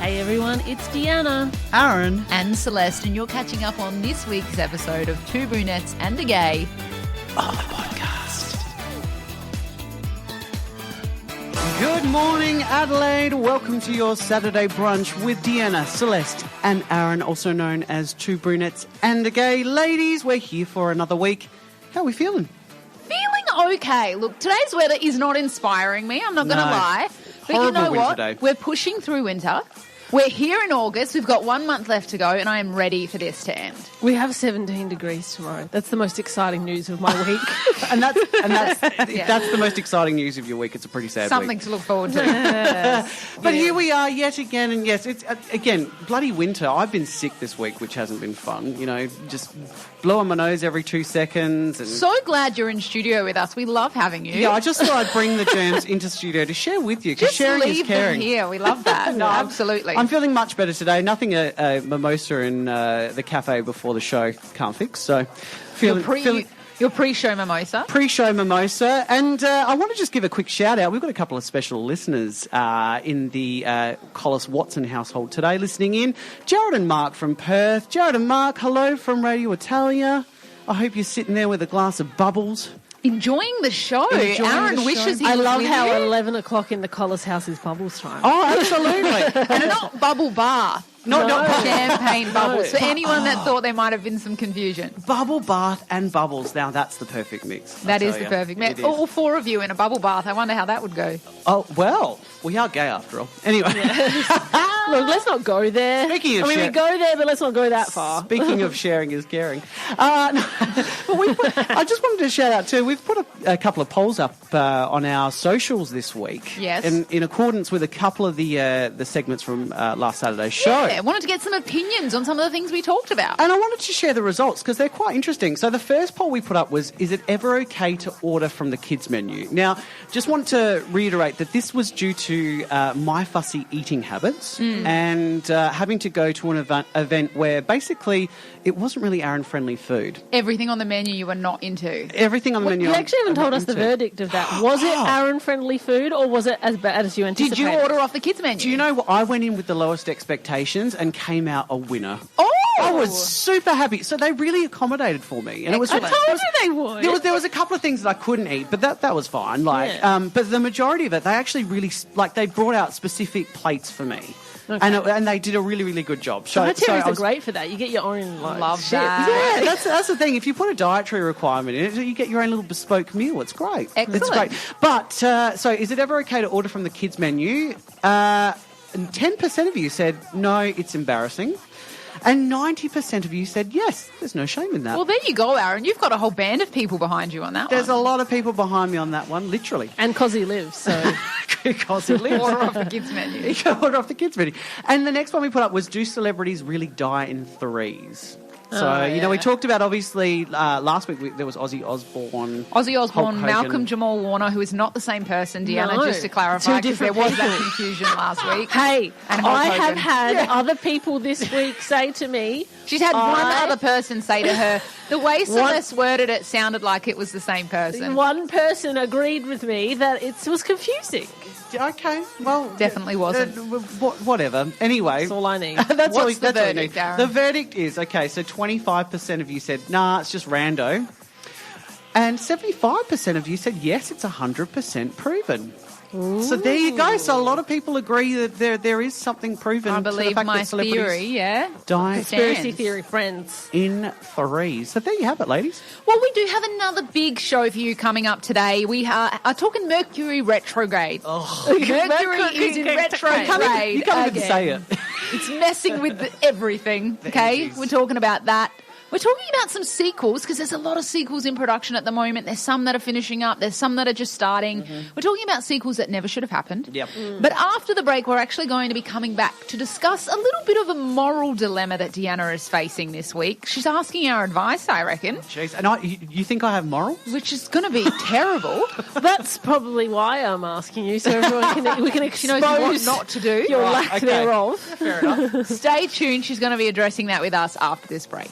Hey everyone, it's Deanna, Aaron, and Celeste, and you're catching up on this week's episode of Two Brunettes and A Gay on the podcast. Good morning, Adelaide. Welcome to your Saturday brunch with Deanna, Celeste, and Aaron, also known as Two Brunettes and A Gay. Ladies, we're here for another week. How are we feeling? Feeling okay. Look, today's weather is not inspiring me, I'm not going to lie. But Horrible you know winter what? day. We're pushing through winter. We're here in August. We've got 1 month left to go, and I am ready for this to end. we have 17 degrees tomorrow. That's the most exciting news of my week. And that's the most exciting news of your week. It's a pretty sad Something week. to look forward to. But here we are yet again, and yes, it's again bloody winter. I've been sick this week, which hasn't been fun. You know, just blowing my nose every 2 seconds. And So glad you're in studio with us. We love having you. yeah, I just thought I'd bring the germs into studio to share with you because Just sharing is leave caring. them here. We love that. No, Absolutely. I'm feeling much better today. Nothing a mimosa in the cafe before the show can't fix. So feeling Your pre-show mimosa. pre-show mimosa. And I want to just give a quick shout out. We've got a couple of special listeners in the Collis Watson household today listening in. Jared and Mark from Perth. Jared and Mark, hello from Radio Italia. I hope you're sitting there with a glass of bubbles. Enjoying the show. Enjoying Aaron the wishes show. he I was love with how you. 11 o'clock in the Collis house is bubbles time. Oh, absolutely. And not bubble bath. Not Champagne bubbles. For anyone that thought there might have been some confusion. Bubble bath and bubbles. Now, that's the perfect mix. That is the perfect mix. It is. All four of you in a bubble bath. I wonder how that would go. Oh, well, we are gay after all. Anyway. Look, let's not go there. Speaking of we shit- go there, but let's not go that far. Speaking of sharing is caring. No, but I just wanted to shout out too, we've put a couple of polls up on our socials this week. Yes. In accordance with a couple of the segments from last Saturday's show. Yeah, wanted to get some opinions on some of the things we talked about. And I wanted to share the results because they're quite interesting. So the first poll we put up was, is it ever okay to order from the kids menu? Now, just want to reiterate that this was due to my fussy eating habits and having to go to an event where basically it wasn't really Aaron-friendly food. Everything on the menu you were not into. Everything on the menu. You actually haven't I'm told not us the into. verdict of that. Was it Aaron-friendly food or was it as bad as you anticipated? Did you order off the kids menu? Do you know what? I went in with the lowest expectations and came out a winner. Oh! I was super happy. So they really accommodated for me. And it was I told you they would. There was a couple of things that I couldn't eat, but that was fine. Like, Yeah. but the majority of it, they actually really they brought out specific plates for me, Okay. and they did a really really good job. So, Criteria I was, are great for that. You get your own Love shit. that. yeah, that's the thing. If you put a dietary requirement in it, you get your own little bespoke meal. It's great. Excellent. It's great. But so, is it ever okay to order from the kids menu? 10% of you said no, it's embarrassing. And 90% of you said yes, there's no shame in that. Well, there you go, Aaron. You've got a whole band of people behind you on that There's one. a lot of people behind me on that one, literally. And Cozzy lives, so... Because it lives. Order off the kids menu. You can order off the kids menu. And the next one we put up was, do celebrities really die in threes? So, you know, we talked about, obviously, last week there was Ozzy Osbourne. Ozzy Osbourne, Hulk Hogan. Malcolm Jamal Warner, who is not the same person, Deanna, No. just to clarify, Two because there different was that people. confusion last week. Hey, And Hulk I have Hogan. had other people this week say to me... She's had one I- other person say to her, the way Celeste worded it sounded like it was the same person. One person agreed with me that it was confusing. Okay, well... Definitely wasn't. Whatever. Anyway. That's all I need. That's all What's the all you verdict, need. Aaron? The verdict is, okay, so 25% of you said, nah, it's just rando. And 75% of you said, yes, it's 100% proven. So there you go. So a lot of people agree that there is something proven I to the believe fact my that celebrities theory, yeah. die Conspiracy Stands. theory friends. in threes. So there you have it, ladies. Well, we do have another big show for you coming up today. We are talking Mercury Retrograde. Mercury is in retrograde. You can't even again. say it. It's messing with everything, okay? energies. We're talking about that. We're talking about some sequels because there's a lot of sequels in production at the moment. There's some that are finishing up. There's some that are just starting. We're talking about sequels that never should have happened. Yep. But after the break, we're actually going to be coming back to discuss a little bit of a moral dilemma that Deanna is facing this week. She's asking our advice, I reckon, Jeez. And you think I have morals? which is going to be terrible. That's probably why I'm asking you, so everyone we can She expose knows what not to do. your Right, lack okay. thereof. Fair enough. Stay tuned. She's going to be addressing that with us after this break.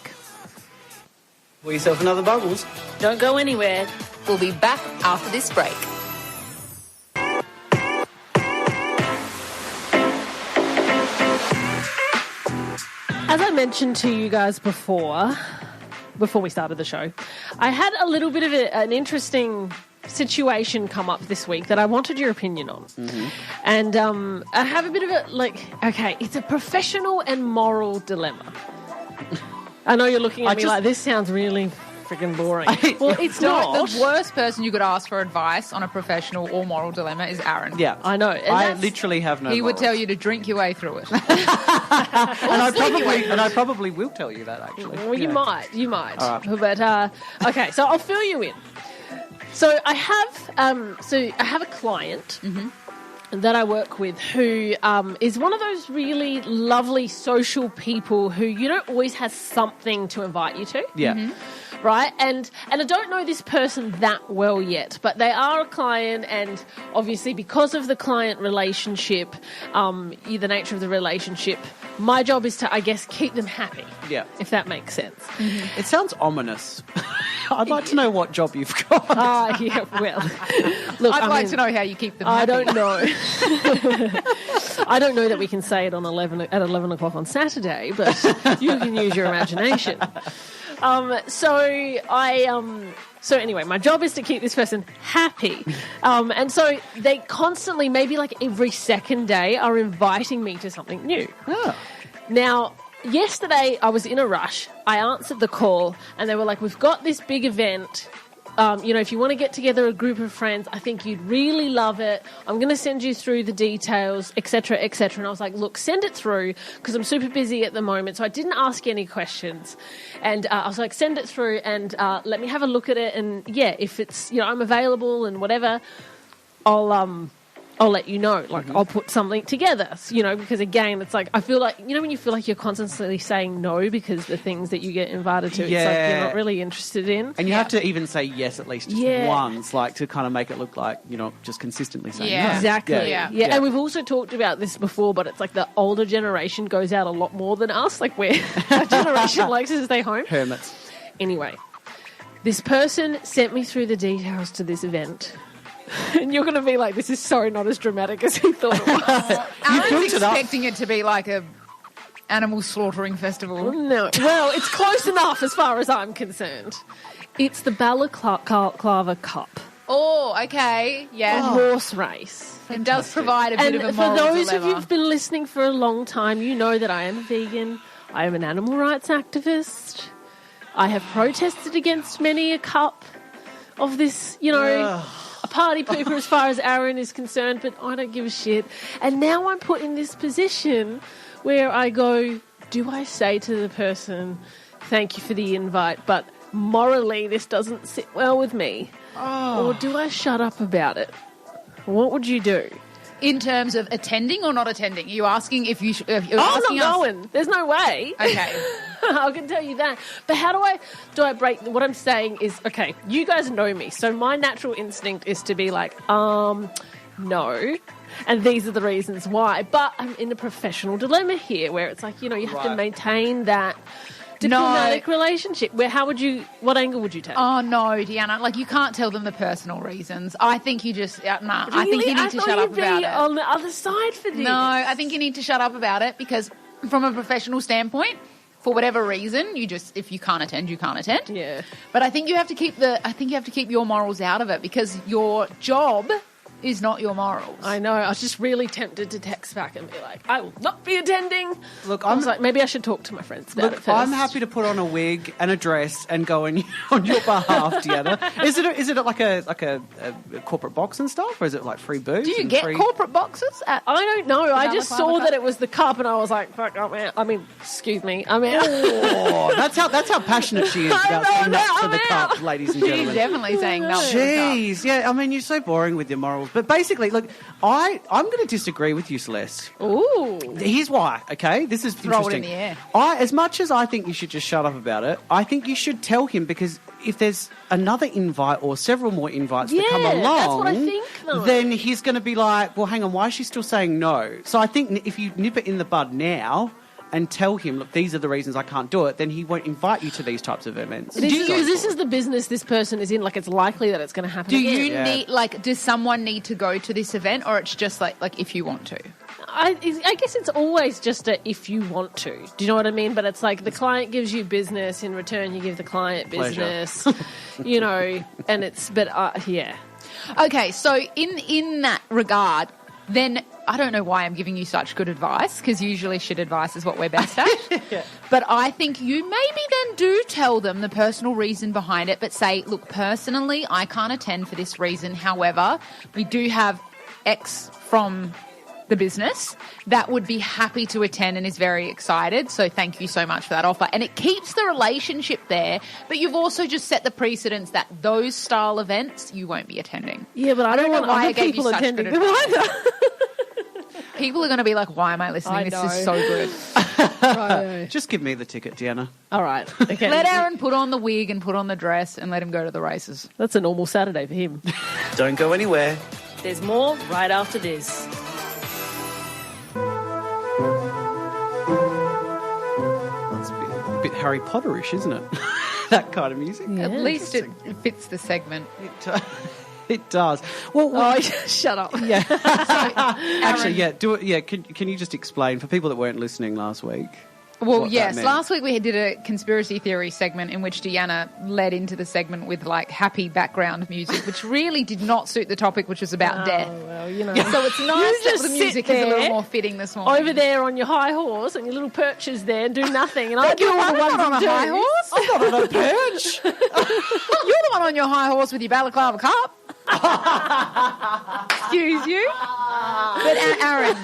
Pour yourself another bubbles. Don't go anywhere. We'll be back after this break. As I mentioned to you guys before we started the show, I had a little bit of an interesting situation come up this week that I wanted your opinion on. Mm-hmm. And I have a bit of it's a professional and moral dilemma. I know you're looking at me like, this sounds really freaking boring. Well, it's not. The worst person you could ask for advice on a professional or moral dilemma is Aaron. Yeah. I know. I literally have no He morals. would tell you to drink your way through it. and I probably will tell you that, actually. Well, you might. All right. But, okay, so I'll fill you in. So I have a client that I work with who is one of those really lovely social people who you don't always have something to invite you to. Yeah. Mm-hmm. Right? And I don't know this person that well yet, but they are a client, and obviously because of the client relationship, the nature of the relationship, my job is to, I guess, keep them happy. Yeah. If that makes sense. Mm-hmm. It sounds ominous. I'd like to know what job you've got. Yeah, well. Look, I'd like to know how you keep them happy. I don't know. I don't know that we can say it on 11 o'clock on Saturday, but you can use your imagination. So anyway, my job is to keep this person happy. And so they constantly, maybe like every second day, are inviting me to something new. Oh. Now, yesterday I was in a rush. I answered the call and they were like, we've got this big event. If you want to get together a group of friends, I think you'd really love it. I'm going to send you through the details, etc., etc. And I was like, look, send it through because I'm super busy at the moment. So I didn't ask any questions. And I was like, send it through and let me have a look at it. And yeah, if it's, I'm available and whatever, I'll let you know. Like, I'll put something together, because again, it's like, I feel like, when you feel like you're constantly saying no because the things that you get invited to, it's like you're not really interested in. And you have to even say yes at least once, like to kind of make it look like you're not just consistently saying no. Exactly. Yeah. And we've also talked about this before, but it's like the older generation goes out a lot more than us. Like, our generation likes to stay home. Hermits. Anyway, this person sent me through the details to this event. And you're going to be like, this is so not as dramatic as he thought it was. Aaron's expecting it to be like a animal slaughtering festival. No. Well, it's close enough as far as I'm concerned. It's the Balaclava Cup. Oh, okay. Yeah. A horse race. It does provide a bit of a And moral for those dilemma. of you who've been listening for a long time, you know that I am a vegan. I am an animal rights activist. I have protested against many a cup of this, a party pooper as far as Aaron is concerned, but I don't give a shit. And now I'm put in this position where I go, do I say to the person, thank you for the invite, but morally this doesn't sit well with me? Or do I shut up about it? What would you do? In terms of attending or not attending? Are you asking if you... I'm not going. There's no way. Okay. I can tell you that. But how do I break... What I'm saying is, okay, you guys know me. So my natural instinct is to be like, no. And these are the reasons why. But I'm in a professional dilemma here where it's like, you have to maintain that diplomatic relationship. What angle would you take? Oh, no, Deanna. Like, you can't tell them the personal reasons. I think you just... I think you need to shut up about it. On the other side for this. No, I think you need to shut up about it because from a professional standpoint, for whatever reason, if you can't attend, you can't attend. Yeah. But I think you have to keep your morals out of it because your job is not your morals. I know. I was just really tempted to text back and be like, I will not be attending. Look, I was like, maybe I should talk to my friends about it first. I'm happy to put on a wig and a dress and go on your behalf, Deanna. Is it like a corporate box and stuff, or is it like free booze? Do you get corporate boxes? I don't know. I just saw that it was the cup, and I was like, "Fuck, I'm out." I mean, excuse me, I'm out. Oh, that's how passionate she is about saying up to the cup, ladies and gentlemen. She's definitely saying no. Jeez, yeah. I mean, you're so boring with your morals. But basically, look, I'm going to disagree with you, Celeste. Ooh. Here's why, okay? This is Throw interesting. it in the air. As much as I think you should just shut up about it, I think you should tell him because if there's another invite or several more invites that come along, that's what I think, though. Then he's going to be like, well, hang on, why is she still saying no? So I think if you nip it in the bud now and tell him, look, these are the reasons I can't do it, then he won't invite you to these types of events. This is the business this person is in. Like, it's likely that it's going to happen. Do you need, does someone need to go to this event, or it's just like if you want to? I guess it's always just a if you want to. Do you know what I mean? But it's like the client gives you business, in return you give the client business, you know, and it's, but yeah. Okay, so in that regard, then I don't know why I'm giving you such good advice, because usually shit advice is what we're best at. Yeah. But I think you maybe then do tell them the personal reason behind it, but say, look, personally, I can't attend for this reason. However, we do have X from the business that would be happy to attend and is very excited. So thank you so much for that offer. And it keeps the relationship there, but you've also just set the precedence that those style events you won't be attending. Yeah, but I don't want why I other gave you people such good attending them advice. either. People are going to be like, why am I listening? I This know. is so good. Right. Just give me the ticket, Deanna. All right. Okay. Let Aaron put on the wig and put on the dress and let him go to the races. That's a normal Saturday for him. Don't go anywhere. There's more right after this. That's a bit Harry Potterish, isn't it? That kind of music. Yeah. At least it fits the segment. It does. Well, Oh, shut up. yeah. Actually, yeah. Do it. Yeah. Can you just explain for people that weren't listening last week? Well, what that yes. meant? Last week we did a conspiracy theory segment in which Deanna led into the segment with like happy background music, which really did not suit the topic, which was about death. Well, you know. So it's nice that just the sit music is a little there more fitting this morning. over there on your high horse and your little perches there and do nothing. And I do all the I'm ones not on you a high do. horse. I'm not on a perch. You're the one on your high horse with your balaclava cup. Excuse you. But Aaron,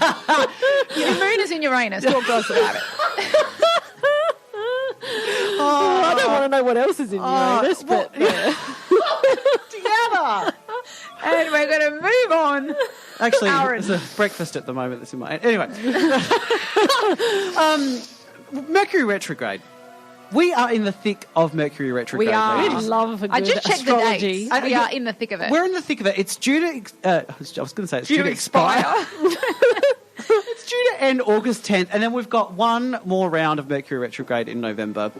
your moon is in Uranus. Talk to us about it. I don't want to know what else is in Uranus, but Deanna. And we're going to move on. Actually, Aaron. there's a breakfast at the moment that's in my head. Anyway. Mercury retrograde. We are in the thick of Mercury retrograde. We are. we ladies. love a good I just checked astrology. the dates. We are in the thick of it. We're in the thick of it. It's due to... I was going to say it's due to expire. It's due to end August 10th, and then we've got one more round of Mercury retrograde in November.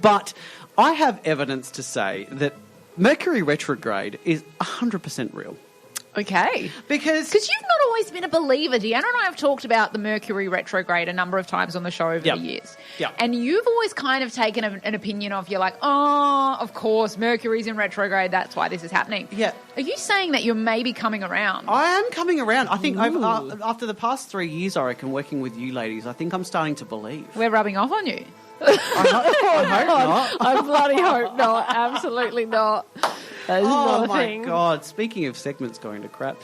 But I have evidence to say that Mercury retrograde is 100% real. Okay. Because you've not always been a believer. Deanna and I have talked about the Mercury retrograde a number of times on the show over Yep. the years. Yep. And you've always kind of taken an opinion of, you're like, oh, of course, Mercury's in retrograde, that's why this is happening. Yeah. Are you saying that you're maybe coming around? I am coming around. I think after the past 3 years, I reckon, working with you ladies, I think I'm starting to believe. We're rubbing off on you. I hope not. I bloody hope not. Absolutely not. That is not Oh a my thing. God! Speaking of segments going to crap,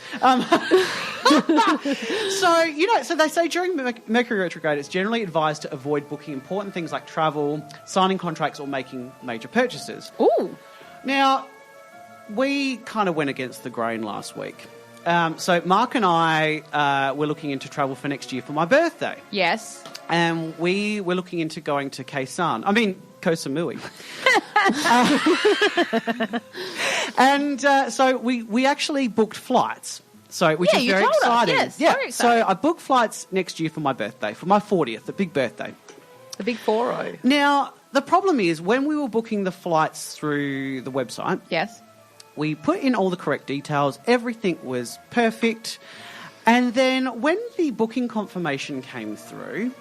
so they say during Mercury retrograde, it's generally advised to avoid booking important things like travel, signing contracts, or making major purchases. Ooh. Now, we kind of went against the grain last week. So Mark and I were looking into travel for next year for my birthday. Yes. And we were looking into going to Koh Samui. So we actually booked flights. So, which Yeah, is you very told us. exciting. Yes, yeah. very So exciting. I booked flights next year for my birthday, for my 40th, the big birthday. The big 4-0. Now, the problem is when we were booking the flights through the website, Yes. we put in all the correct details. Everything was perfect. And then when the booking confirmation came through,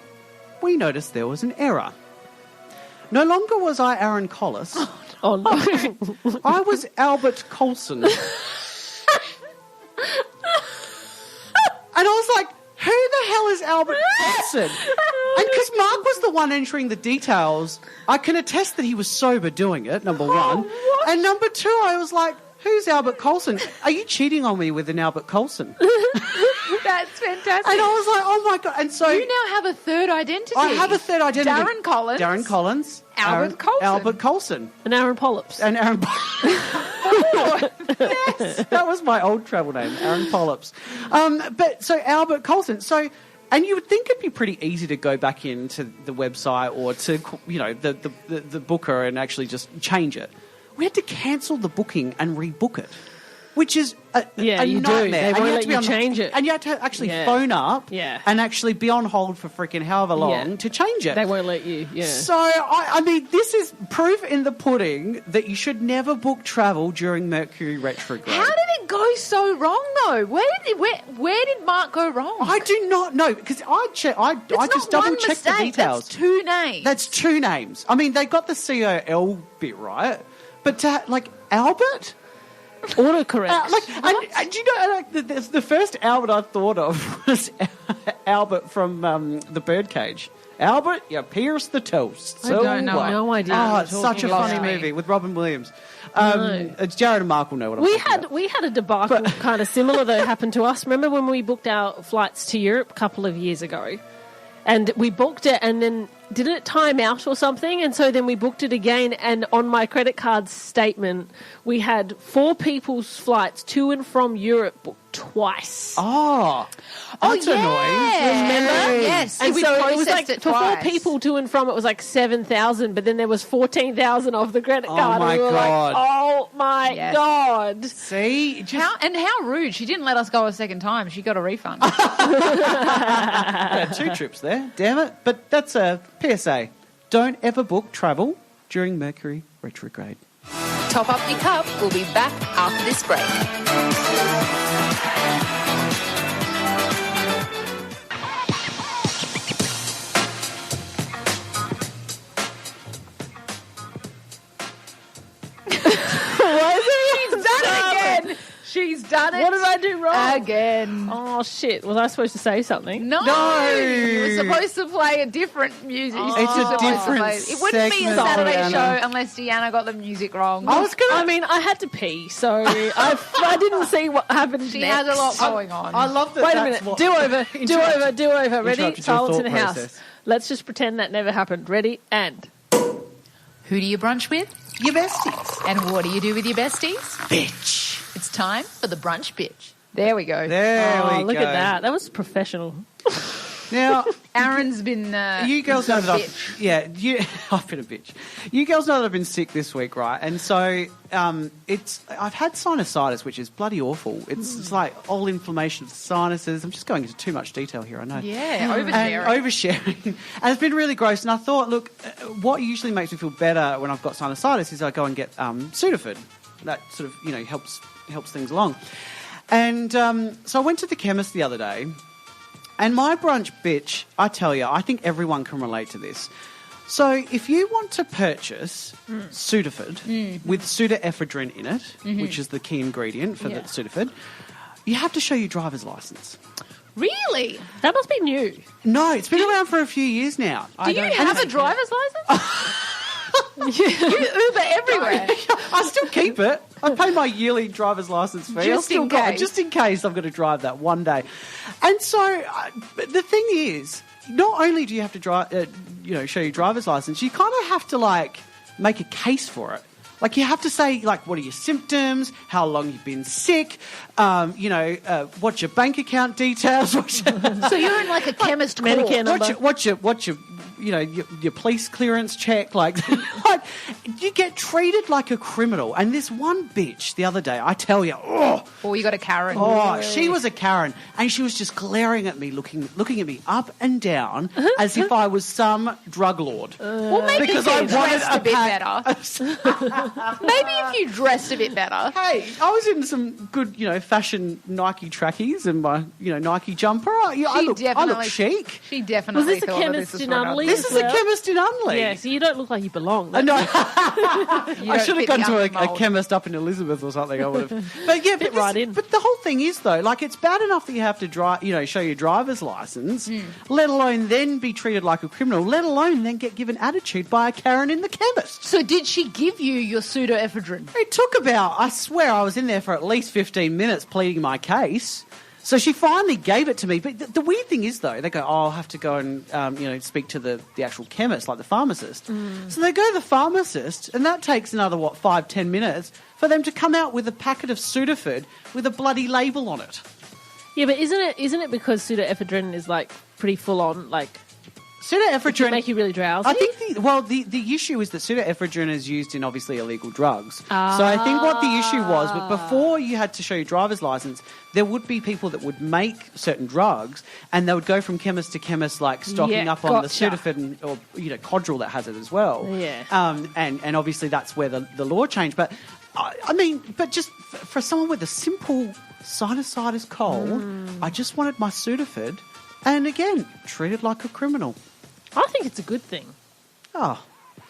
we noticed there was an error. No longer was I Aaron Collis. Oh, no. I was Albert Colson. And I was like, who the hell is Albert Colson? And because Mark was the one entering the details, I can attest that he was sober doing it, number one. what? And number two, I was like, who's Albert Colson? Are you cheating on me with an Albert Colson? That's fantastic. And I was like, oh my God. And so You now have a third identity. I have a third identity. Darren Collins. Darren Collins. Albert Colson. Albert Colson. And Aaron Polyps. And Aaron Yes, that was my old travel name, Aaron Polyps. But so Albert Colson. So, and you would think it'd be pretty easy to go back into the website or to, the booker and actually just change it. We had to cancel the booking and rebook it, which is a you do. nightmare. They And won't had let to be you on- change it. And you had to actually Yeah. phone up Yeah. and actually be on hold for freaking however long Yeah. to change it. They won't let you, yeah. So, I mean, this is proof in the pudding that you should never book travel during Mercury retrograde. How did it it go so wrong though? Where did Mark go wrong? I do not know because I just double checked the details. That's two names. That's two names. I mean, they got the COL bit right, but Albert. Autocorrect. And do you know, the first Albert I thought of was Albert from The Birdcage. Albert, you pierce the toast. I don't know. No idea. Oh, it's such a funny movie with Robin Williams. It's Jared and Mark will know what I'm talking about. We had a debacle kind of similar that happened to us. Remember when we booked our flights to Europe a couple of years ago? And we booked it and then didn't it time out or something? And so then we booked it again and on my credit card statement we had 4 people's flights to and from Europe booked twice. Oh, that's annoying. Remember? Yes. And we so it was processed like it for 4 twice. people to and from it was like 7,000, but then there was 14,000 off the credit card. my and we were God. like, oh my Yes. God. See? How rude. She didn't let us go a second time. She got a refund. Yeah, 2 trips there. Damn it. But that's a PSA. Don't ever book travel during Mercury Retrograde. Top up your cup. We'll be back after this break. She's done it. What did I do wrong? Again. Oh, shit. Was I supposed to say something? No. You were supposed to play a different music. It's a different It wouldn't be a segment, Saturday Deanna. show unless Deanna got the music wrong. I had to pee, so I didn't see what happened She next. has a lot going on. I love that. Wait a that's minute. what- Do over. Ready? Interrupted your Silence in the thought house. process. Let's just pretend that never happened. Ready? And. Who do you brunch with? Your besties. And what do you do with your besties? Bitch. It's time for the brunch bitch. There we go. There we go. Look at that. That was professional. Now, Aaron's been you girls know that bitch. I've been a bitch. You girls know that I've been sick this week, right? And so I've had sinusitis, which is bloody awful. It's like all inflammation of the sinuses. I'm just going into too much detail here, I know. Yeah, oversharing. And it's been really gross. And I thought, look, what usually makes me feel better when I've got sinusitis is I go and get Sudafed. That sort of, helps things along. And so I went to the chemist the other day. And my brunch bitch, I tell you, I think everyone can relate to this. So if you want to purchase Sudafed with pseudoephedrine in it, which is the key ingredient for the Sudafed, you have to show your driver's license. Really? That must be new. No, it's been around for a few years now. Do you have a driver's license? You Uber everywhere. I still keep it. I pay my yearly driver's license fee. Just in case. Just in case I'm going to drive that one day. And so the thing is, not only do you have to show your driver's license, you kind of have to make a case for it. Like you have to say, what are your symptoms? How long you've been sick? What's your bank account details? So you're in a chemist Medicare court. number. What's your your police clearance check? You get treated like a criminal. And this one bitch the other day, I tell you, Or you got a Karen. Oh, she was a Karen, and she was just glaring at me, looking at me up and down as if I was some drug lord. Well, maybe Because if you I wanted dressed a bit pack- better. Maybe if you dressed a bit better. Hey, I was in some good, fashion Nike trackies and my, Nike jumper. I look chic. She definitely Was this a thought that chemist this was in what I Unley? was- This is a chemist in Unley. Yeah, so you don't look like you belong. I know. You I don't should have fit gone the to Unley a mould. chemist up in Elizabeth or something. I would have. But yeah, Fit right in. But the whole thing is though, it's bad enough that you have to show your driver's license, let alone then be treated like a criminal, let alone then get given attitude by a Karen in the chemist. So did she give you your pseudoephedrine? It took I swear I was in there for at least 15 minutes pleading my case. So she finally gave it to me. But the weird thing is, though, they go, I'll have to go and, speak to the actual chemist, like the pharmacist. So they go to the pharmacist, and that takes another, 5-10 minutes for them to come out with a packet of Sudafed with a bloody label on it. Yeah, but isn't it because pseudoephedrine is pretty full on, Pseudoephedrine to make you really drowsy? I think the issue is that pseudoephedrine is used in obviously illegal drugs. So I think what the issue was, but before you had to show your driver's license, there would be people that would make certain drugs, and they would go from chemist to chemist, stocking up on the Sudafed or Codral that has it as well. Yeah. And obviously that's where the law changed, but. I mean, but just for someone with a simple sinusitis cold, I just wanted my Sudafed, and again, treated like a criminal. I think it's a good thing. Oh,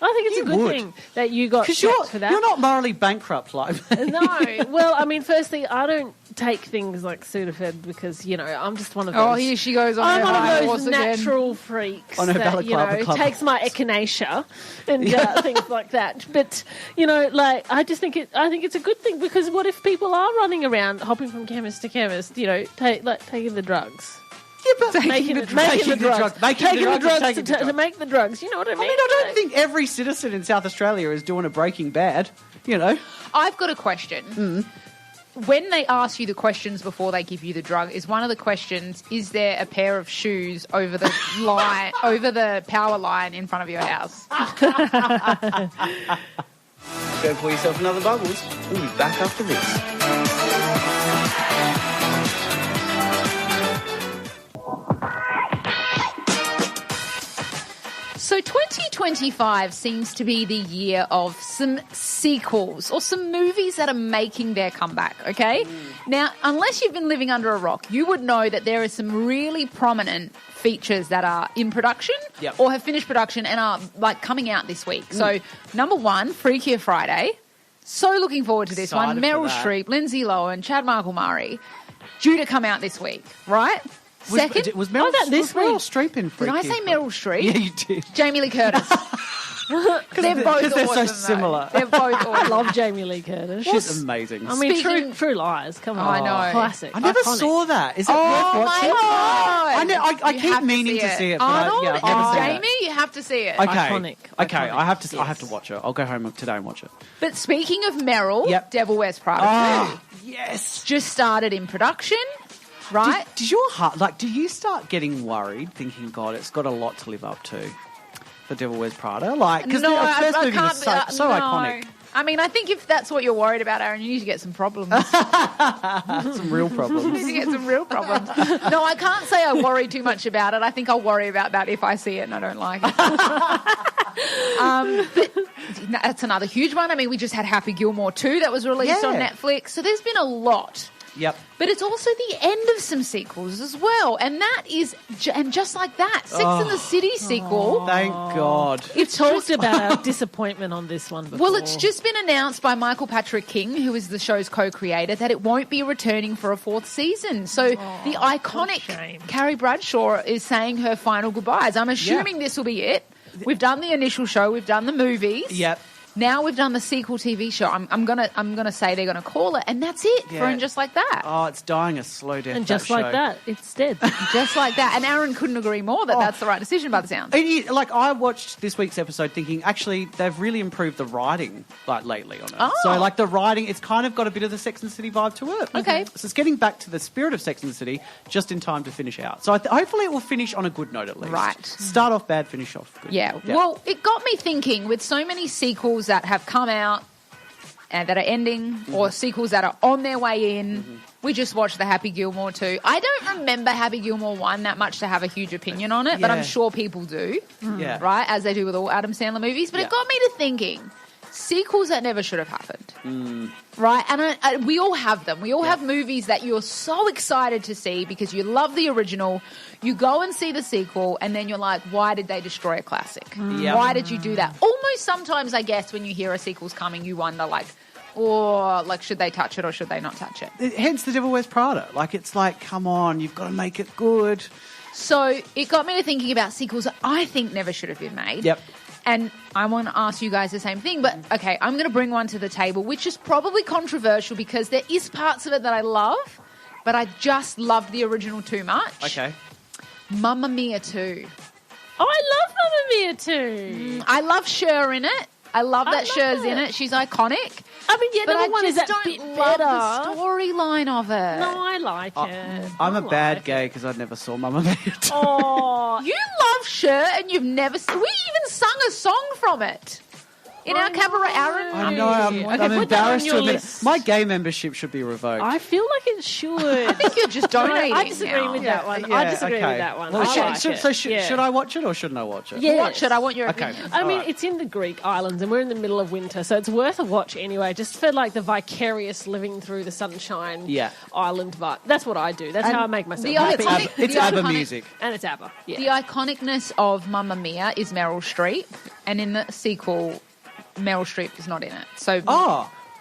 I think it's You a good would. thing that you got because checked for that. you're not morally bankrupt like me. No. Well, I mean, firstly, I don't take things like Sudafed because, I'm just one of those. Oh, here she goes on I'm her one high of horse those again. natural freaks On her that, balaclava club. takes my echinacea and things like that. But, I just think I think it's a good thing because what if people are running around hopping from chemist to chemist, taking the drugs? Yeah, but Making the drugs to make the drugs. You know what I mean? I mean, I don't think every citizen in South Australia is doing a Breaking Bad, I've got a question. When they ask you the questions before they give you the drug, is one of the questions, is there a pair of shoes over the line, over the power line in front of your house? Go pour yourself another Bubbles. We'll be back after this. So 2025 seems to be the year of some sequels or some movies that are making their comeback, okay? Now, unless you've been living under a rock, you would know that there are some really prominent features that are in production or have finished production and are coming out this week. So, number one, Freakier Friday. So looking forward to this one. Excited for Meryl that. Streep, Lindsay Lohan, Chad Michael Murray, due to come out this week, right? Second, Was Meryl, this was Meryl week? Streep in did Freaky? I say Meryl Streep? Yeah, you did. Jamie Lee Curtis. They're both Because they're so awesome, though. similar. They're both I awesome. love Jamie Lee Curtis. She's amazing. I mean, Speaking- True Lies. Come on. I know. Classic. I never Iconic. saw that. Is it worth Oh watching? my God! I You keep have meaning to see it, but Arnold I've never seen and Jamie, you have to see it. it. Okay, Iconic. okay, Iconic. I have to Yes. watch it. I'll go home today and watch it. But speaking of Meryl, Yep. Devil Wears Prada Oh, yes. just started in production, right? Did your heart, do you start getting worried, thinking, God, it's got a lot to live up to, the Devil Wears Prada? Because the first movie was so no. iconic. I mean, I think if that's what you're worried about, Aaron, you need to get some problems. Some real You problems. need to get some real problems. No, I can't say I worry too much about it. I think I'll worry about that if I see it and I don't like it. But that's another huge one. I mean, we just had Happy Gilmore 2 that was released on Yeah. Netflix. So there's been a lot. Yep. But it's also the end of some sequels as well. And that is, and just like that, Sex and the City sequel. Thank God. We've talked about our disappointment on this one before. Well, it's just been announced by Michael Patrick King, who is the show's co-creator, that it won't be returning for a fourth season. So the iconic shame. Carrie Bradshaw is saying her final goodbyes. I'm assuming this will be it. We've done the initial show. We've done the movies. Yep. Now we've done the sequel TV show. I'm gonna say they're gonna call it, and that's it for Yeah. And Just Like That. Oh, it's dying a slow death. and just like show. that, it's dead. Just like that. And Aaron couldn't agree more that that's the right decision by the sound. It is, I watched this week's episode thinking, actually, they've really improved the writing lately on it. Oh. So, the writing, it's kind of got a bit of the Sex and the City vibe to it. Okay. So it's getting back to the spirit of Sex and the City just in time to finish out. So hopefully it will finish on a good note at least. Right. Start off bad, finish off good. Yeah. Well, it got me thinking with so many sequels that have come out and that are ending or sequels that are on their way in. We just watched the Happy Gilmore 2. I don't remember Happy Gilmore 1 that much to have a huge opinion on it, but Yeah. I'm sure people do, Yeah. right, as they do with all Adam Sandler movies. But Yeah. it got me to thinking, sequels that never should have happened. Right? And we all have them. We all have movies that you're so excited to see because you love the original. You go and see the sequel and then you're like, why did they destroy a classic? Yep. Why did you do that? Almost sometimes, I guess, when you hear a sequel's coming, you wonder, should they touch it or should they not touch it? Hence the Devil Wears Prada. It's come on, you've got to make it good. So it got me to thinking about sequels that I think never should have been made. Yep. And I want to ask you guys the same thing. But, okay, I'm going to bring one to the table, which is probably controversial because there is parts of it that I love, but I just loved the original too much. Okay. Mamma Mia 2. Oh, I love Mamma Mia too. I love Cher in it. I love that love Cher's in it. it. She's iconic. I mean, yeah, But number I one is just that don't bit love better. the storyline of it. No, I like it. I'm a I bad like gay because I never saw Mamma Mia. Oh, You love Cher and you've never... We even sung a song from it. in our cabaret, Aaron? I know, I'm put that on embarrassed to your admit it. list. My gay membership should be revoked. I feel like it should. I think you're just donating. I disagree now. with that one. I disagree with that one. Well, I like it. should I watch it or shouldn't I watch it? Yeah. Watch it. I want your Okay. opinion. I mean, Alright. it's in the Greek islands and we're in the middle of winter, so it's worth a watch anyway, just for like the vicarious living through the sunshine island vibe. That's what I do. That's how I make myself the happy. iconic- It's the ABBA iconic- music. And it's ABBA. Yeah. The iconicness of Mamma Mia is Meryl Streep, and in the sequel, Meryl Streep is not in it. So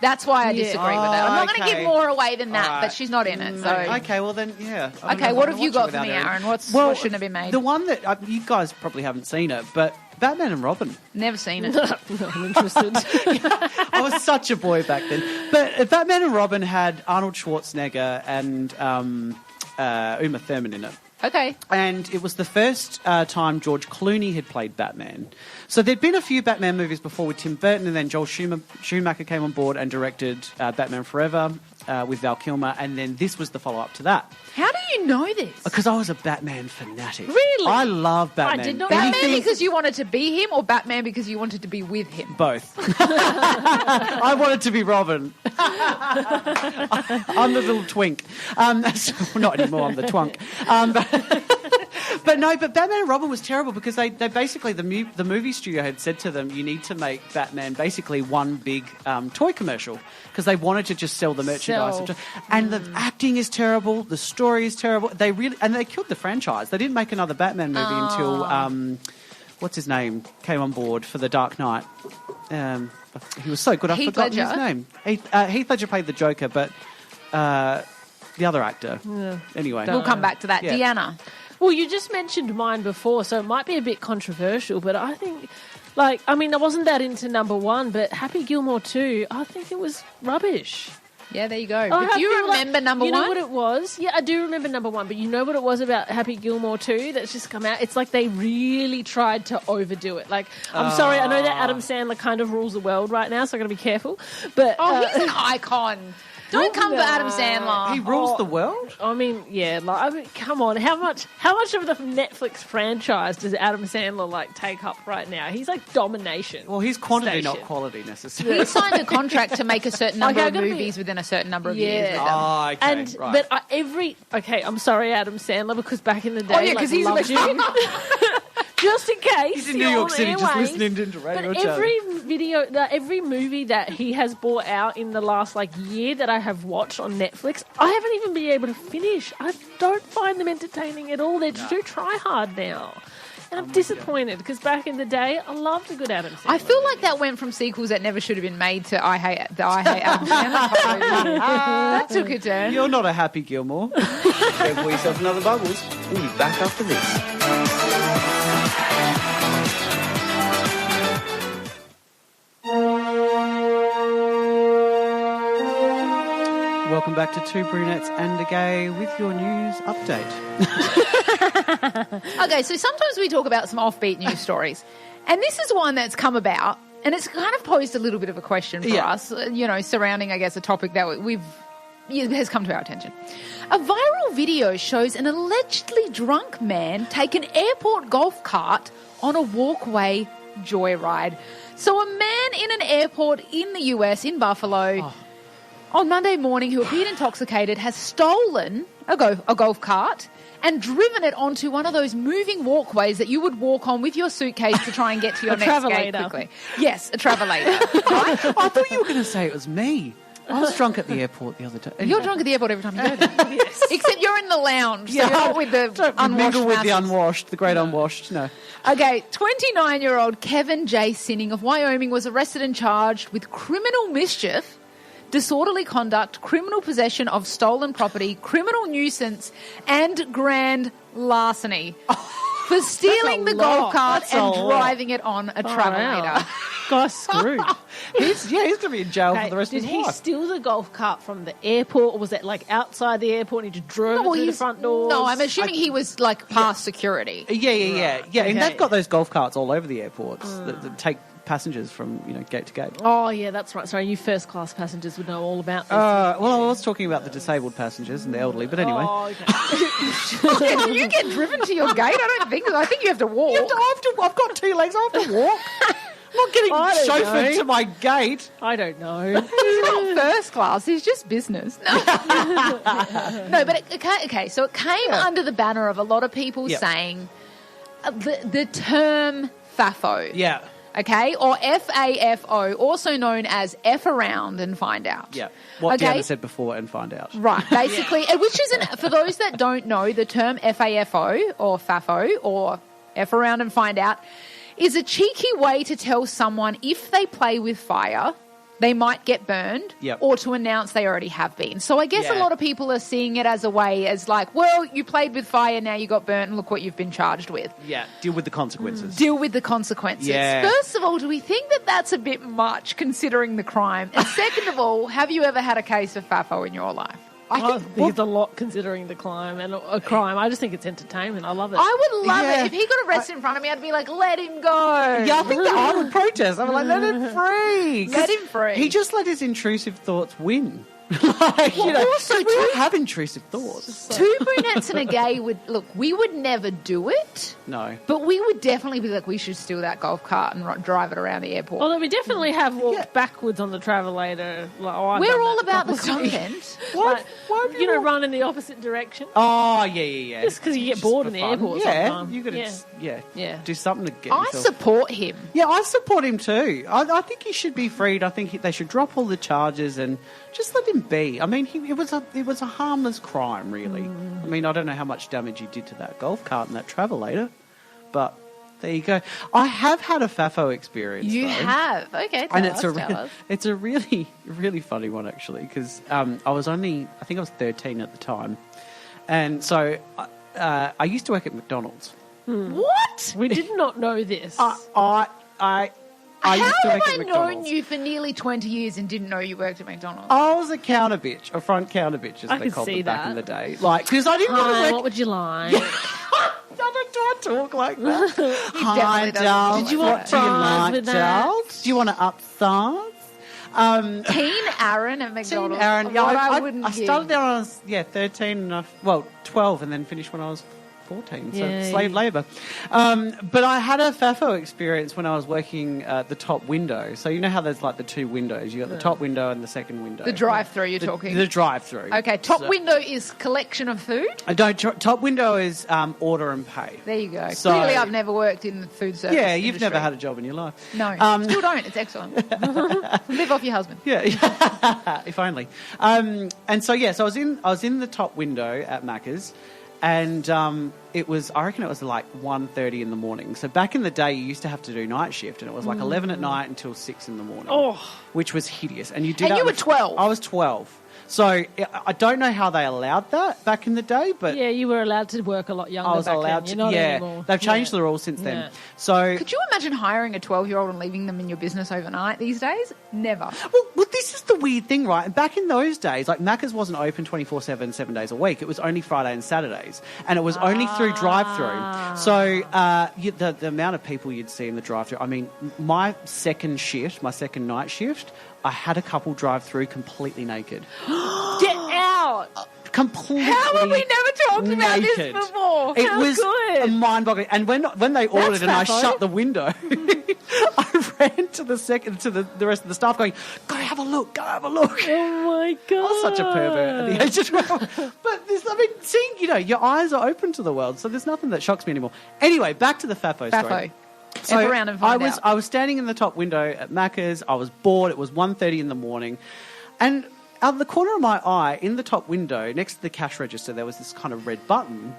that's why I disagree with that. I'm not going to okay. give more away than that, Alright. but she's not in it. So Okay, well then, yeah. I don't Okay, know what if have I you can got watch for it me, without Aaron? What shouldn't have been made? The one that you guys probably haven't seen it, but Batman and Robin. Never seen it. I'm interested. I was such a boy back then. But Batman and Robin had Arnold Schwarzenegger and Uma Thurman in it. Okay. And it was the first time George Clooney had played Batman. So there'd been a few Batman movies before with Tim Burton, and then Joel Schumacher came on board and directed Batman Forever with Val Kilmer, and then this was the follow-up to that. How do you know this? Because I was a Batman fanatic. Really? I love Batman. I did not- Batman Anything- because you wanted to be him, or Batman because you wanted to be with him? Both. I wanted to be Robin. I'm the little twink. Not anymore, I'm the twunk. But Batman and Robin was terrible because they basically, the movie studio had said to them, you need to make Batman basically one big toy commercial because they wanted to just sell the merchandise. And the acting is terrible, the story is terrible. They killed the franchise. They didn't make another Batman movie until... what's his name, came on board for The Dark Knight. He was so good, I've Heath forgotten his Ledger? name. Heath Ledger played the Joker, but the other actor. Anyway. We'll come back to that. Yeah. Deanna. Well, you just mentioned mine before, so it might be a bit controversial, but I think, I wasn't that into number one, but Happy Gilmore 2, I think it was rubbish. Yeah, there you go. I But do you feel remember number you one? know what it was? Yeah, I do remember number one, but you know what it was about Happy Gilmore 2 that's just come out? It's like they really tried to overdo it. Like, I'm sorry, I know that Adam Sandler kind of rules the world right now, so I've got to be careful. But He's an icon. Don't come for Adam Sandler. He rules the world? I mean, yeah, come on. How much of the Netflix franchise does Adam Sandler take up right now? He's like domination. Well, he's quantity, Station. not quality necessarily. He signed a contract to make a certain number Okay, of I've gotta be- movies within a certain number of Yeah. years with them. Oh, okay, And right. but I'm sorry, Adam Sandler, because back in the day, Oh, yeah, 'cause he's loved like- you. Just in case. He's in you're New York on City just airwaves. listening to Radio But Italia. every movie that he has brought out in the last year that I have watched on Netflix, I haven't even been able to finish. I don't find them entertaining at all. They're too try hard now. And I'm disappointed because back in the day, I loved a good Adam Sandler. I feel like that went from sequels that never should have been made to I Hate Adam Sandler. That took a turn. You're not a Happy Gilmore. Go pour yourself another Bubbles. We'll be back after this. Welcome back to Two Brunettes and a Gay with your news update. Okay, so sometimes we talk about some offbeat news stories. And this is one that's come about, and it's kind of posed a little bit of a question for us, surrounding, I guess, a topic that has come to our attention. A viral video shows an allegedly drunk man take an airport golf cart on a walkway joyride. So a man in an airport in the US, in Buffalo, on Monday morning, who appeared intoxicated, has stolen a golf cart and driven it onto one of those moving walkways that you would walk on with your suitcase to try and get to your next gate travelator. quickly. Yes, a travelator. Right? I thought you were going to say it was me. I was drunk at the airport the other day. You're drunk at the airport every time you go there. Except you're in the lounge, so Yeah. you're not with the unwashed Mingle with the masses. unwashed, the great unwashed. No. Okay, 29-year-old Kevin J. Sinning of Wyoming was arrested and charged with criminal mischief, disorderly conduct, criminal possession of stolen property, criminal nuisance, and grand larceny for stealing the golf cart That's a and lot. driving it on a travelator. Guy's screwed. He's going to be in jail Okay, for the rest did of his he life. steal the golf cart from the airport, or was it outside the airport and he just drove it through the front doors? No, I'm assuming he was past security. Yeah. And Okay. they've got those golf carts all over the airports that take passengers from gate to gate. Oh, yeah, that's right. Sorry, you first-class passengers would know all about this. Well, I was talking about the disabled passengers and the elderly, but anyway. Oh, okay. Do you get driven to your gate? I don't think so. I think you have to walk. I've got 2 legs. I have to walk. not getting I don't chauffeured know. to my gate. I don't know. He's not first class. He's just business. No, no, but okay. So it came under the banner of a lot of people saying the term FAFO. Yeah. Okay, or FAFO, also known as F around and find out. Yeah. What Okay. Deanna said before and find out. Right, basically, which isn't, for those that don't know, the term FAFO or FAFO or F around and find out is a cheeky way to tell someone if they play with fire, they might get burned, or to announce they already have been. So I guess a lot of people are seeing it as a way as like, well, you played with fire, now you got burnt, and look what you've been charged with. Yeah, deal with the consequences. Deal with the consequences. Yeah. First of all, do we think that that's a bit much considering the crime? And second of all, have you ever had a case of FAFO in your life? I think it's a lot considering the crime and a crime. I just think it's entertainment. I love it. I would love it. If he got arrested in front of me, I'd be like, let him go. Yeah, I think that I would protest. I'm like, let him free. Let him free. He just let his intrusive thoughts win. Like, you know, also, we all have intrusive thoughts. Two Brunettes and a Gay would, look, we would never do it, No. but we would definitely be like, we should steal that golf cart and drive it around the airport. Although we definitely have walked backwards on the Travelator. Like, I've We're done all that about the a couple of times. content. Like, Why have you know, all- run in the opposite direction. Oh, yeah. Just 'cause you get Just bored for in the fun. airport Yeah, sometime. you got to, Yeah. do something to get I yourself. support him. Yeah, I support him too. I think he should be freed. I think they should drop all the charges and just let him be. I mean, it was a harmless crime, really. I mean, I don't know how much damage he did to that golf cart and that Travelator, but there you go. I have had a FAFO experience. You though. have. Okay, And tell us. it's a really, really funny one, actually, because I was 13 at the time. And so I used to work at McDonald's. What? We did not know this. I used to How work have at I McDonald's. known you for nearly 20 years and didn't know you worked at McDonald's? I was a counter bitch, a front counter bitch, as I they could called see them back that. in the day. Like, because I didn't want Hi, to what work. would you like? Do I talk like that? Hi, definitely doesn't Dal. talk Did you like want that. to Fries like, with that? Dal? Do you want to upsize? Teen Aaron at McDonald's. Aaron, yeah, What I wouldn't give. started there when I was 13 and 12, and then finished when I was 14, so Yeah, slave yeah. labour. But I had a FAFO experience when I was working the top window. So you know how there's like the two windows. You got the top window and the second window. The drive-through you're talking. The drive-through. Okay, top So- window is collection of food. Top window is order and pay. There you go. So- Clearly, I've never worked in the food service. Yeah, you've industry. never had a job in your life. No, still don't. It's excellent. Live off your husband. Yeah, if only. And so so I was in the top window at Macca's, and I reckon it was like 1:30 in the morning. So back in the day, you used to have to do night shift, and it was like 11 at night until 6 in the morning. Oh. Which was hideous. And you did. And that you were with- 12. I was 12. So I don't know how they allowed that back in the day, but Yeah, you were allowed to work a lot younger I was back allowed then. to. You're not Yeah, anymore. they've changed Yeah. the rules since then. Yeah. So Could you imagine hiring a 12-year-old and leaving them in your business overnight these days? Never. Well, this is the weird thing, right? Back in those days, like Macca's wasn't open 24/7, 7 days a week. It was only Friday and Saturdays, and it was only through drive-through. So the amount of people you'd see in the drive-through. I mean, my second night shift, I had a couple drive through completely naked. Get out! Completely. How have we never talked about this naked. before? It How was good. mind-boggling. And when they ordered and I FAFO. shut the window, I ran to the rest of the staff going, "Go have a look, go have a look." Oh my god! I was such a pervert at the age of 12. But seeing, your eyes are open to the world, so there's nothing that shocks me anymore. Anyway, back to the FAFO story. FAFO. F around and find out. I was standing in the top window at Macca's. I was bored. It was 1:30 in the morning. And out of the corner of my eye, in the top window, next to the cash register, there was this kind of red button.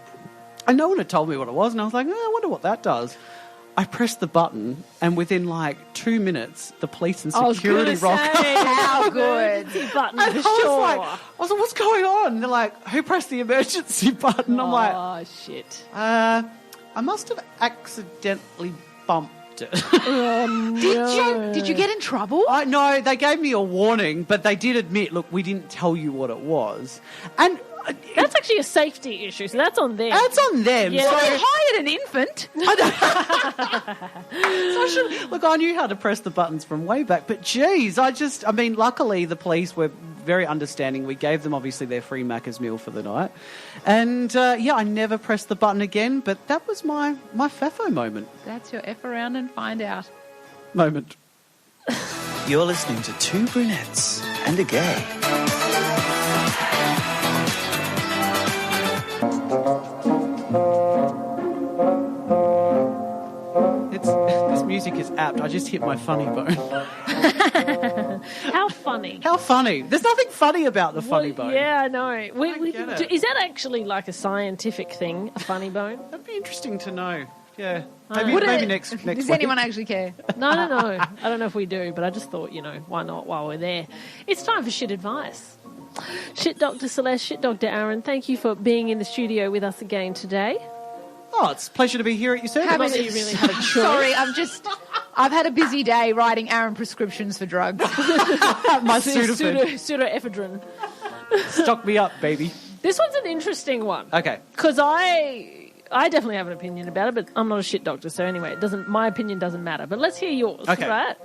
And no one had told me what it was. And I was like, I wonder what that does. I pressed the button, and within like 2 minutes, the police and security rock up. How good. Button And for I sure. was like, what's going on? And they're like, who pressed the emergency button? I'm like, oh shit! I must have accidentally bumped it. Did you get in trouble? No, they gave me a warning, but they did admit, look, we didn't tell you what it was. And That's actually a safety issue, so that's on them. that's on them. Yeah. So, Well, they hired an infant. look, I knew how to press the buttons from way back, but geez, luckily the police were very understanding. We gave them obviously their free Macca's meal for the night. And I never pressed the button again, but that was my FAFO moment. That's your F around and find out. moment. You're listening to Two Brunettes and a Gay. This music is apt. I just hit my funny bone. How funny. How funny. There's nothing funny about the funny bone. Yeah, I know. get it. Is that actually like a scientific thing, a funny bone? That'd be interesting to know. Yeah. Would Maybe next Does week. anyone actually care? No. I don't know if we do, but I just thought, why not while we're there? It's time for shit advice. Shit Dr. Celeste, Shit Dr. Aaron, thank you for being in the studio with us again today. Oh, it's a pleasure to be here at your service. Not that you really had a choice. Sorry, I've had a busy day writing Aaron prescriptions for drugs. My Sudafed. Pseudoephedrine. Stock me up, baby. This one's an interesting one. Okay. Because I definitely have an opinion about it, but I'm not a shit doctor, so anyway, my opinion doesn't matter. But let's hear yours, Okay. right?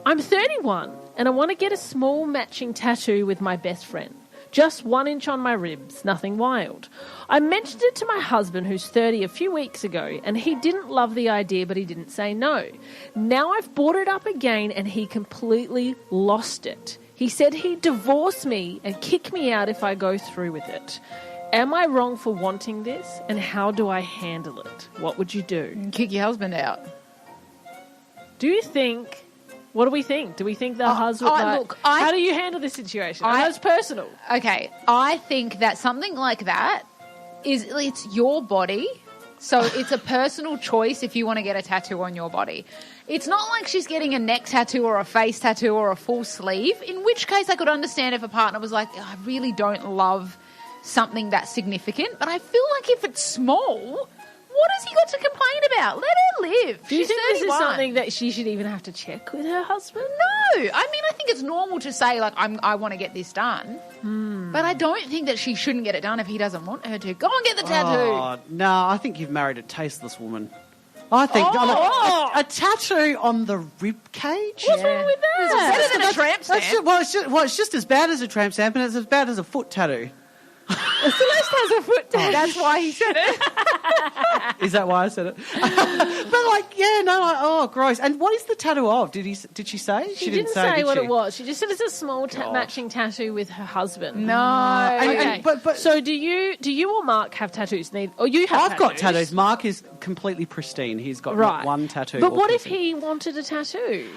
I'm 31, and I want to get a small matching tattoo with my best friend. Just 1 inch on my ribs, nothing wild. I mentioned it to my husband, who's 30, a few weeks ago, and he didn't love the idea, but he didn't say no. Now I've brought it up again, and he completely lost it. He said he'd divorce me and kick me out if I go through with it. Am I wrong for wanting this, and how do I handle it? What would you do? Kick your husband out. Do you think... What do we think? Do we think the husband... how do you handle this situation? I know it's personal. Okay, I think that something like that it's your body, so it's a personal choice if you want to get a tattoo on your body. It's not like she's getting a neck tattoo or a face tattoo or a full sleeve, in which case I could understand if a partner was like, I really don't love something that's significant, but I feel like if it's small... What has he got to complain about? Let her live. Do you She's think 31. this is something that she should even have to check with her husband? No. I mean, I think it's normal to say, like, I want to get this done. But I don't think that she shouldn't get it done if he doesn't want her to. Go and get the tattoo. Oh, no, I think you've married a tasteless woman. I think a tattoo on the rib cage. What's wrong with that? It's better than a tramp stamp. It's just as bad as a tramp stamp, and it's as bad as a foot tattoo. Celeste has a foot tattoo. That's why he said it. Is that why I said it? But gross. And what is the tattoo of? Did she say? She didn't say what it was. She just said it's a small matching tattoo with her husband. No. Okay. But so do you or Mark have tattoos? Or you have I've got tattoos. Mark is completely pristine. He's got not one tattoo. But what if he wanted a tattoo?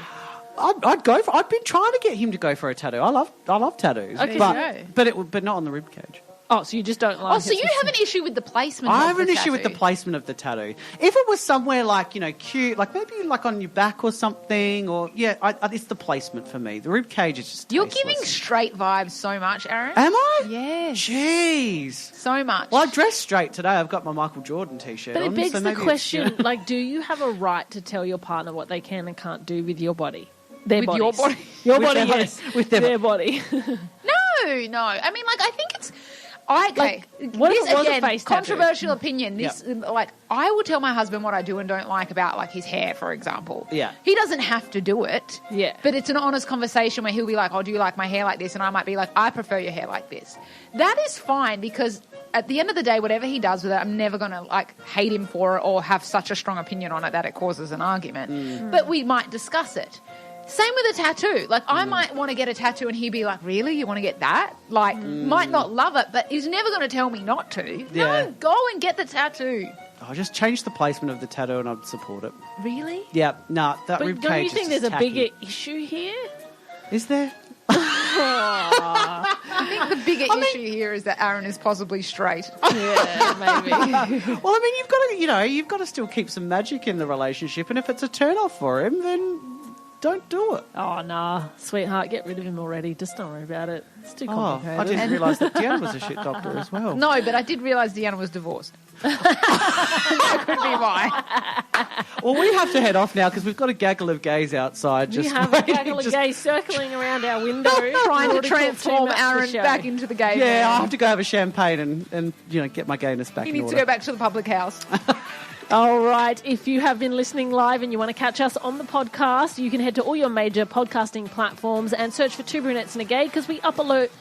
I'd go for. I've been trying to get him to go for a tattoo. I love tattoos. Okay, but not on the rib cage. Oh, so you just don't like it? Oh, so you have an issue with the placement I of have the an issue with the tattoo? placement of the tattoo. If it was somewhere like, cute, like maybe like on your back or something, or, it's the placement for me. The rib cage is just You're tasteless. giving straight vibes so much, Aaron. Am I? Yes. Jeez. So much. Well, I dressed straight today. I've got my Michael Jordan T-shirt But on. it begs so the maybe question, do you have a right to tell your partner what they can and can't do with your body? Your body, With their yes. body. With their body. No. I mean, I think it's... what if it was a face tattoo? Controversial opinion. I will tell my husband what I do and don't like about, his hair, for example. Yeah. He doesn't have to do it. Yeah. But it's an honest conversation where he'll be like, oh, do you like my hair like this? And I might be like, I prefer your hair like this. That is fine because at the end of the day, whatever he does with it, I'm never going to, hate him for it or have such a strong opinion on it that it causes an argument. But we might discuss it. Same with a tattoo. I might want to get a tattoo and he'd be like, really? You want to get that? Might not love it, but he's never going to tell me not to. Yeah. No, go and get the tattoo. I'll just change the placement of the tattoo and I'd support it. Really? Yeah, no, that But rib cage don't you think is there's just a tacky. bigger issue here? Is there? I think the bigger issue here is that Aaron is possibly straight. Yeah, maybe. Well, I mean, you've got to still keep some magic in the relationship, and if it's a turn off for him, then don't do it. Oh, nah, sweetheart, get rid of him already. Just don't worry about it. It's too Oh, complicated. I didn't realise that Deanna was a shit doctor as well. No, but I did realise Deanna was divorced. That could be why. Well, we have to head off now because we've got a gaggle of gays outside. We Just have a waiting, gaggle of just- gays circling around our window. Trying to Already talked too transform much for Aaron show. back into the gay Yeah, man. I have to go have a champane and get my gayness back He in needs order. to go back to the public house. All right. If you have been listening live and you want to catch us on the podcast, you can head to all your major podcasting platforms and search for Two Brunettes and a Gay because we upload.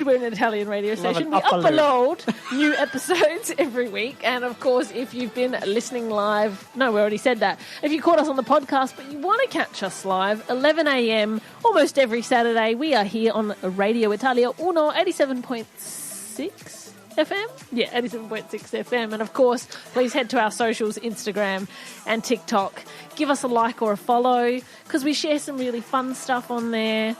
We're an Italian radio station. We upload new episodes every week. And, of course, if you've been listening live... No, we already said that. If you caught us on the podcast but you want to catch us live, 11 a.m, almost every Saturday, we are here on Radio Italia Uno, 87.6 FM? Yeah, 87.6 FM. And, of course, please head to our socials, Instagram and TikTok. Give us a like or a follow because we share some really fun stuff on there.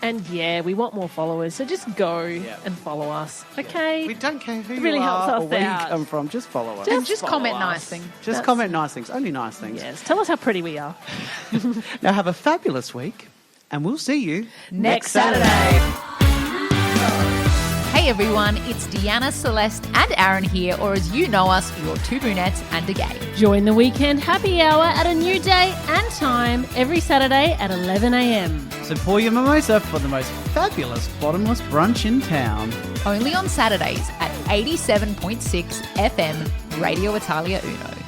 And, yeah, we want more followers, so just go and follow us, okay? We don't care who really you are helps us or where out. you come from. Just follow us. Just comment nice things. Just comment nice things. Only nice things. Yes, tell us how pretty we are. Now, have a fabulous week, and we'll see you Next Saturday. Hey everyone, it's Deanna, Celeste and Aaron here, or as you know us, your Two Brunettes and a Gay. Join the weekend happy hour at a new day and time every Saturday at 11 a.m. So pour your mimosa for the most fabulous bottomless brunch in town. Only on Saturdays at 87.6 FM, Radio Italia Uno.